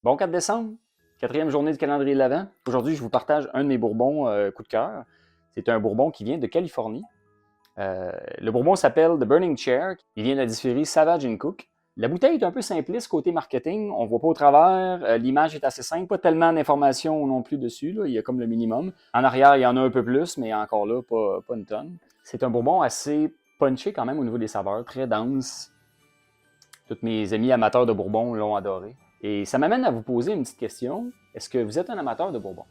Bon 4 décembre, quatrième journée du calendrier de l'Avent. Aujourd'hui, je vous partage un de mes bourbons coup de cœur. C'est un bourbon qui vient de Californie. Le bourbon s'appelle The Burning Chair. Il vient de la distillerie Savage Cook. La bouteille est un peu simpliste côté marketing. On ne voit pas au travers. L'image est assez simple. Pas tellement d'informations non plus dessus. Là. Il y a comme le minimum. En arrière, il y en a un peu plus, mais encore là, pas une tonne. C'est un bourbon assez punché quand même au niveau des saveurs. Très dense. Tous mes amis amateurs de bourbon l'ont adoré. Et ça m'amène à vous poser une petite question. Est-ce que vous êtes un amateur de bourbon?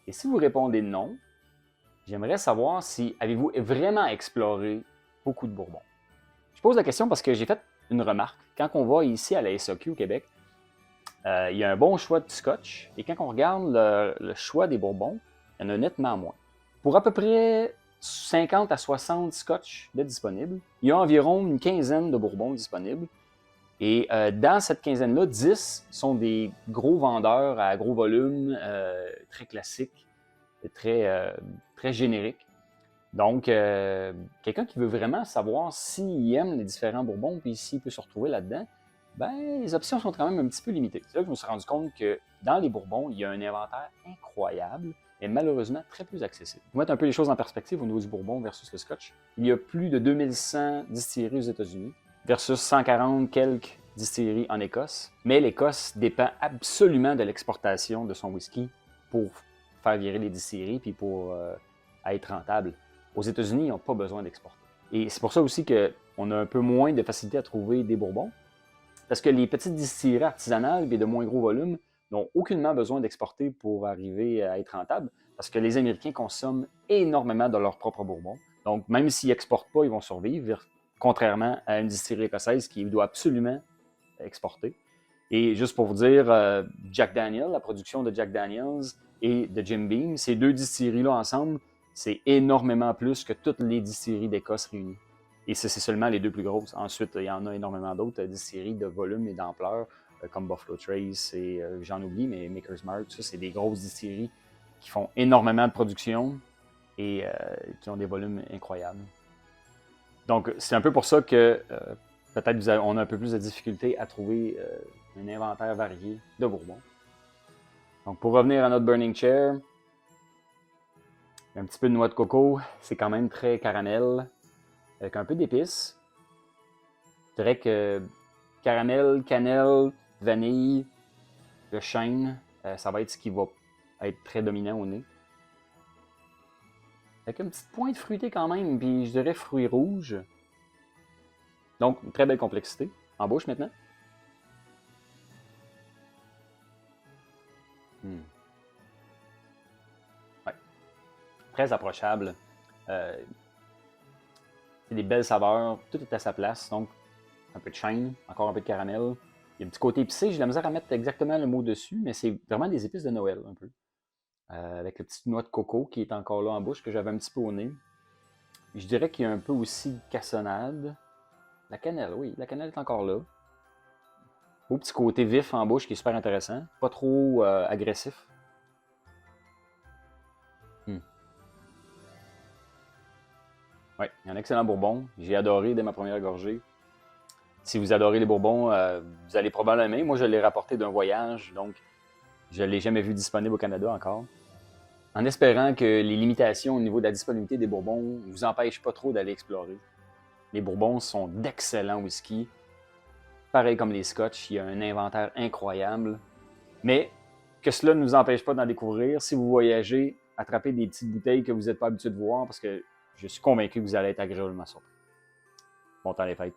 Et si vous répondez non, j'aimerais savoir si avez-vous vraiment exploré beaucoup de bourbons. Je pose la question parce que j'ai fait une remarque. Quand on va ici à la SAQ au Québec, il y a un bon choix de scotch. Et quand on regarde le choix des bourbons, il y en a nettement moins. Pour à peu près 50 à 60 scotch de disponibles, il y a environ une quinzaine de bourbons disponibles. Et dans cette quinzaine-là, 10 sont des gros vendeurs à gros volume, très classiques, très génériques. Donc, quelqu'un qui veut vraiment savoir s'il aime les différents bourbons puis s'il peut se retrouver là-dedans, ben, les options sont quand même un petit peu limitées. C'est là que je me suis rendu compte que dans les bourbons, il y a un inventaire incroyable et malheureusement très peu accessible. Pour mettre un peu les choses en perspective au niveau du bourbon versus le scotch, il y a plus de 2100 distilleries aux États-Unis versus 140 quelques distilleries en Écosse. Mais l'Écosse dépend absolument de l'exportation de son whisky pour faire virer les distilleries puis pour être rentable. Aux États-Unis, ils n'ont pas besoin d'exporter. Et c'est pour ça aussi qu'on a un peu moins de facilité à trouver des bourbons, parce que les petites distilleries artisanales et de moins gros volume n'ont aucunement besoin d'exporter pour arriver à être rentables, parce que les Américains consomment énormément de leur propre bourbon. Donc, même s'ils n'exportent pas, ils vont survivre, contrairement à une distillerie écossaise qui doit absolument exporter. Et juste pour vous dire, Jack Daniel, la production de Jack Daniels et de Jim Beam, ces deux distilleries-là ensemble, c'est énormément plus que toutes les distilleries d'Écosse réunies. Et c'est seulement les deux plus grosses. Ensuite, il y en a énormément d'autres distilleries de volume et d'ampleur, comme Buffalo Trace et j'en oublie, mais Maker's Mark, ça, c'est des grosses distilleries qui font énormément de production et qui ont des volumes incroyables. Donc, c'est un peu pour ça que peut-être on a un peu plus de difficulté à trouver un inventaire varié de Bourbon. Donc, pour revenir à notre Burning Chair, un petit peu de noix de coco, c'est quand même très caramel, avec un peu d'épices. Je dirais que caramel, cannelle, vanille, le chêne, ça va être ce qui va être très dominant au nez. Avec une petite pointe fruitée quand même, puis je dirais fruits rouges. Donc, une très belle complexité. En bouche maintenant. Hmm. Ouais. Très approchable. Euh, c'est des belles saveurs. Tout est à sa place. Donc, un peu de chêne, encore un peu de caramel. Il y a un petit côté épicé. J'ai de la misère à mettre exactement le mot dessus, mais c'est vraiment des épices de Noël, un peu. Avec la petite noix de coco qui est encore là en bouche, que j'avais un petit peu au nez. Je dirais qu'il y a un peu aussi de cassonade. La cannelle, oui, la cannelle est encore là. Beau petit côté vif en bouche qui est super intéressant. Pas trop agressif. Hmm. Oui, un excellent bourbon. J'ai adoré dès ma première gorgée. Si vous adorez les bourbons, vous allez probablement aimer. Moi, je l'ai rapporté d'un voyage, donc je ne l'ai jamais vu disponible au Canada encore. En espérant que les limitations au niveau de la disponibilité des bourbons ne vous empêchent pas trop d'aller explorer. Les bourbons sont d'excellents whisky. Pareil comme les scotch, il y a un inventaire incroyable. Mais que cela ne nous empêche pas d'en découvrir. Si vous voyagez, attrapez des petites bouteilles que vous n'êtes pas habitué de voir parce que je suis convaincu que vous allez être agréablement surpris. Bon temps les fêtes.